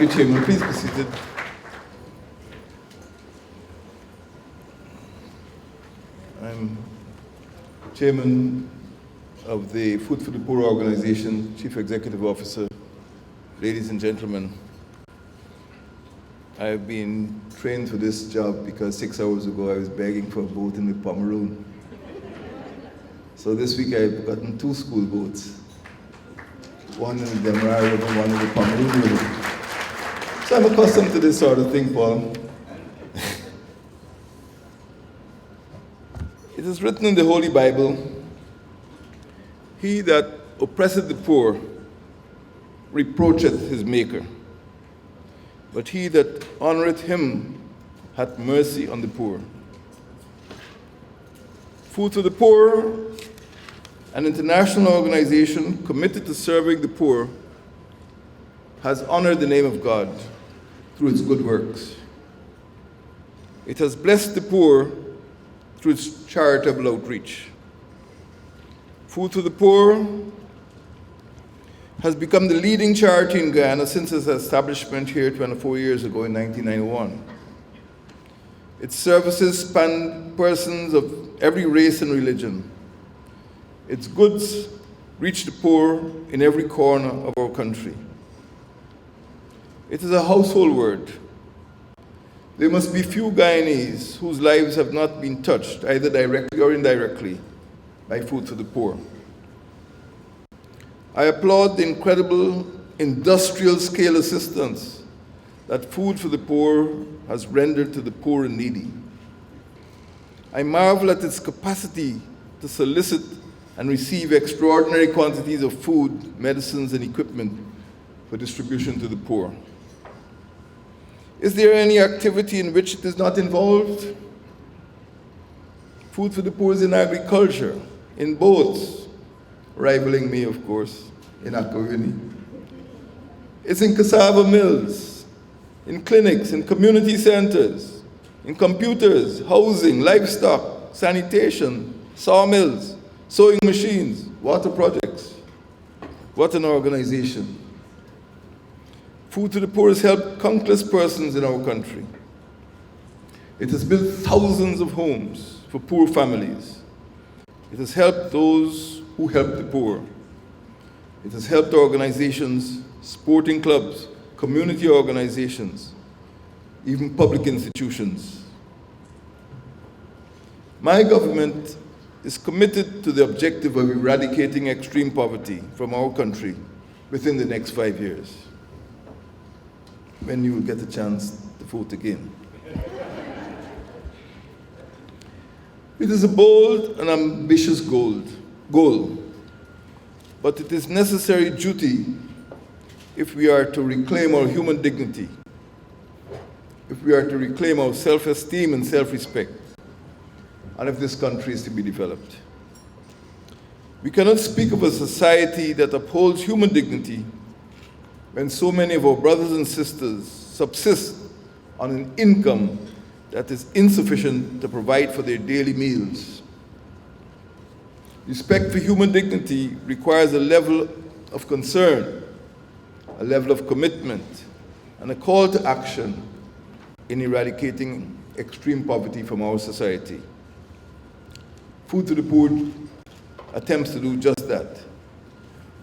you, Chairman. Please be seated. I'm Chairman of the Food for the Poor organization, Chief Executive Officer. Ladies and gentlemen, I've been trained for this job because 6 hours ago I was begging for a boat in the Pomeroon. So this week I've gotten 2 school boats, one in the Demerara River, one in the Pomeroon River. So I'm accustomed to this sort of thing, Paul. It is written in the Holy Bible, "He that oppresseth the poor reproacheth his Maker, but he that honoreth him hath mercy on the poor." Food for the Poor, an international organization committed to serving the poor, has honored the name of God through its good works. It has blessed the poor through its charitable outreach. Food for the Poor has become the leading charity in Guyana since its establishment here 24 years ago in 1991. Its services span persons of every race and religion. Its goods reach the poor in every corner of our country. It is a household word. There must be few Guyanese whose lives have not been touched, either directly or indirectly, by Food for the Poor. I applaud the incredible industrial scale assistance that Food for the Poor has rendered to the poor and needy. I marvel at its capacity to solicit and receive extraordinary quantities of food, medicines, and equipment for distribution to the poor. Is there any activity in which it is not involved? Food for the Poor is in agriculture, in boats, rivaling me, of course, in Akawini. It's in cassava mills, in clinics, in community centers, in computers, housing, livestock, sanitation, sawmills, sewing machines, water projects. What an organization. Food for the Poor has helped countless persons in our country. It has built thousands of homes for poor families. It has helped those who help the poor. It has helped organizations, sporting clubs, community organizations, even public institutions. My government is committed to the objective of eradicating extreme poverty from our country within the next 5 years, when you will get a chance to vote again. It is a bold and ambitious goal, but it is necessary duty if we are to reclaim our human dignity, if we are to reclaim our self-esteem and self-respect, and if this country is to be developed. We cannot speak of a society that upholds human dignity when so many of our brothers and sisters subsist on an income that is insufficient to provide for their daily meals. Respect for human dignity requires a level of concern, a level of commitment, and a call to action in eradicating extreme poverty from our society. Food for the Poor attempts to do just that.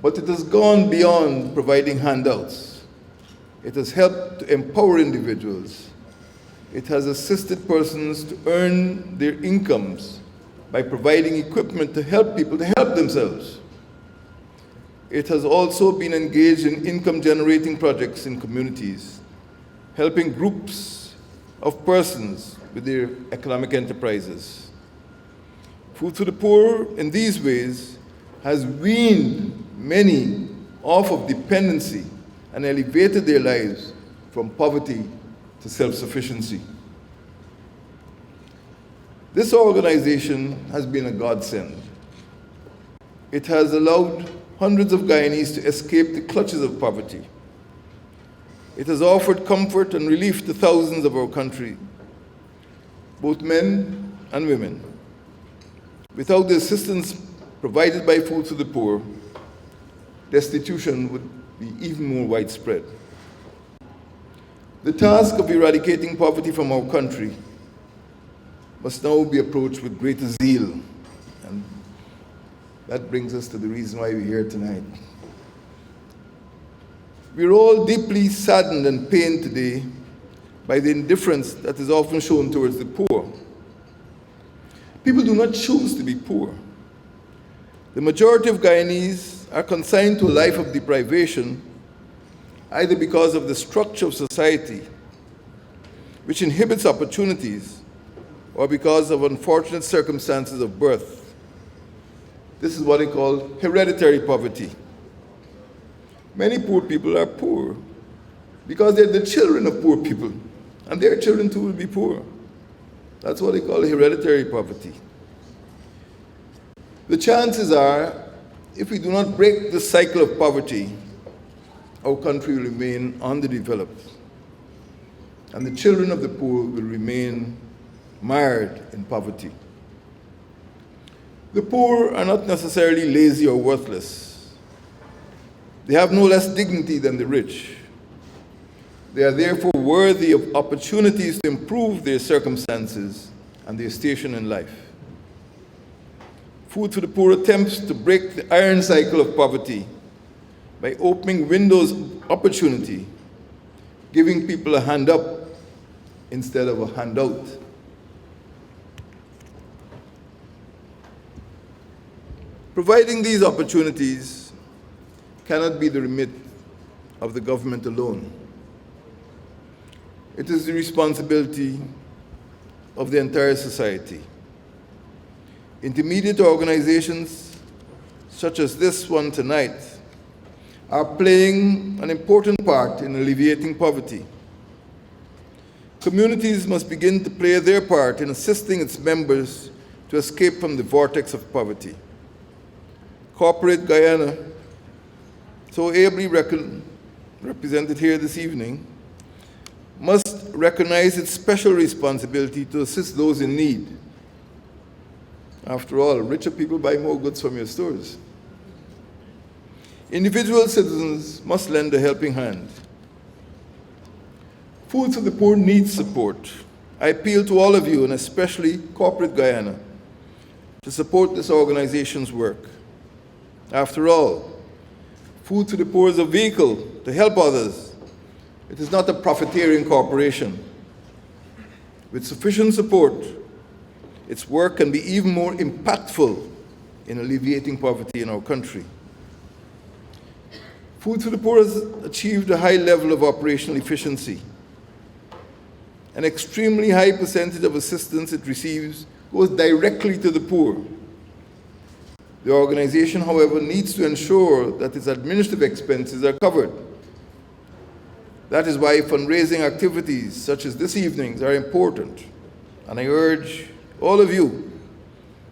But it has gone beyond providing handouts. It has helped to empower individuals. It has assisted persons to earn their incomes by providing equipment to help people to help themselves. It has also been engaged in income-generating projects in communities, helping groups of persons with their economic enterprises. Food for the Poor, in these ways, has weaned many off of dependency and elevated their lives from poverty to self-sufficiency. This organization has been a godsend. It has allowed hundreds of Guyanese to escape the clutches of poverty. It has offered comfort and relief to thousands of our country, both men and women. Without the assistance provided by Food for the Poor, destitution would be even more widespread. The task of eradicating poverty from our country must now be approached with greater zeal. And that brings us to the reason why we're here tonight. We're all deeply saddened and pained today by the indifference that is often shown towards the poor. People do not choose to be poor. The majority of Guyanese are consigned to a life of deprivation, either because of the structure of society, which inhibits opportunities, or because of unfortunate circumstances of birth. This is what they call hereditary poverty. Many poor people are poor because they're the children of poor people, and their children too will be poor. That's what they call hereditary poverty. The chances are, if we do not break the cycle of poverty, our country will remain underdeveloped, and the children of the poor will remain mired in poverty. The poor are not necessarily lazy or worthless. They have no less dignity than the rich. They are therefore worthy of opportunities to improve their circumstances and their station in life. Food for the Poor attempts to break the iron cycle of poverty by opening windows of opportunity, giving people a hand up instead of a handout. Providing these opportunities cannot be the remit of the government alone. It is the responsibility of the entire society. Intermediate organizations, such as this one tonight, are playing an important part in alleviating poverty. Communities must begin to play their part in assisting its members to escape from the vortex of poverty. Corporate Guyana, so ably represented here this evening, must recognize its special responsibility to assist those in need. After all, richer people buy more goods from your stores. Individual citizens must lend a helping hand. Food for the Poor needs support. I appeal to all of you, and especially Corporate Guyana, to support this organization's work. After all, Food for the Poor is a vehicle to help others. It is not a profiteering corporation. With sufficient support, its work can be even more impactful in alleviating poverty in our country. Food for the Poor has achieved a high level of operational efficiency. An extremely high percentage of assistance it receives goes directly to the poor. The organization, however, needs to ensure that its administrative expenses are covered. That is why fundraising activities such as this evening's are important, and I urge all of you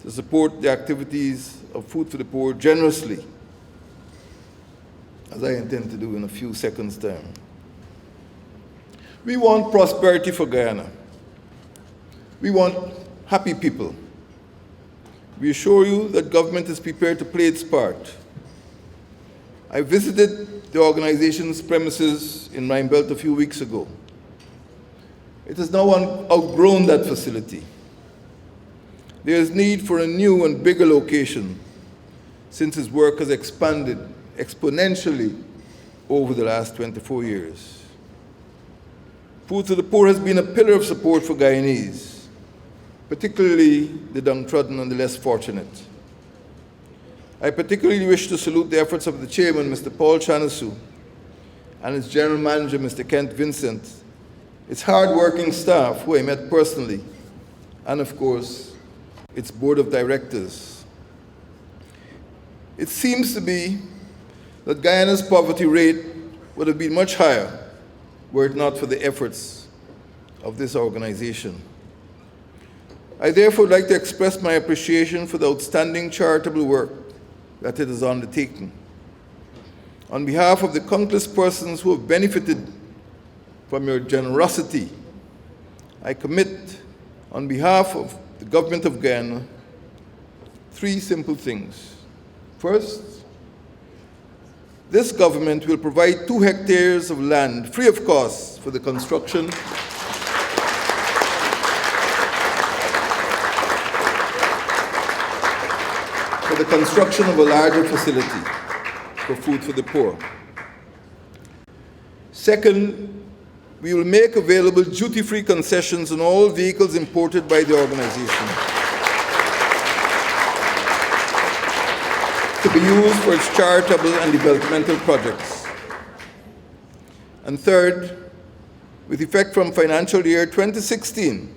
to support the activities of Food for the Poor generously, as I intend to do in a few seconds' time. We want prosperity for Guyana. We want happy people. We assure you that government is prepared to play its part. I visited the organization's premises in Rhine Belt a few weeks ago. It has now outgrown that facility. There is need for a new and bigger location since its work has expanded exponentially over the last 24 years. Food for the Poor has been a pillar of support for Guyanese, particularly the downtrodden and the less fortunate. I particularly wish to salute the efforts of the chairman, Mr. Paul Chanasu, and its general manager, Mr. Kent Vincent, its hard-working staff, who I met personally, and of course, its board of directors. It seems to be that Guyana's poverty rate would have been much higher were it not for the efforts of this organization. I therefore would like to express my appreciation for the outstanding charitable work that it has undertaken. On behalf of the countless persons who have benefited from your generosity, I commit, on behalf of the government of Guyana, 3 simple things. First, this government will provide 2 hectares of land free of cost for the construction of a larger facility for food for the poor. Second, we will make available duty-free concessions on all vehicles imported by the organization to be used for its charitable and developmental projects. And third, with effect from financial year 2016,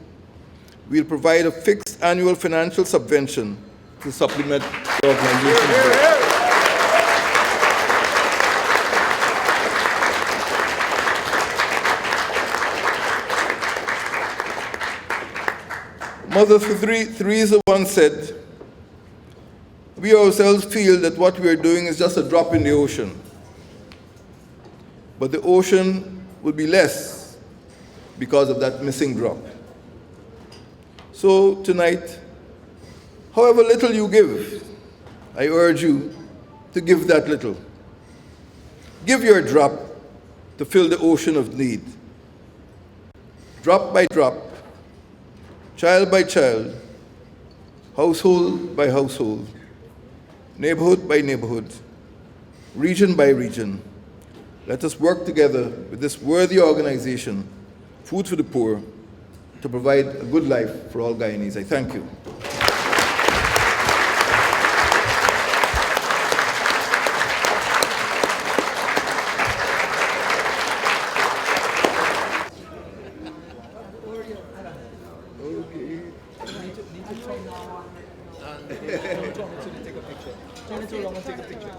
we will provide a fixed annual financial subvention to supplement the organization's work. Mother Teresa once said, "We ourselves feel that what we are doing is just a drop in the ocean, but the ocean will be less because of that missing drop." So tonight, however little you give, I urge you to give that little. Give your drop to fill the ocean of need. Drop by drop, child by child, household by household, neighborhood by neighborhood, region by region, let us work together with this worthy organization, Food for the Poor, to provide a good life for all Guyanese. I thank you. Take a picture.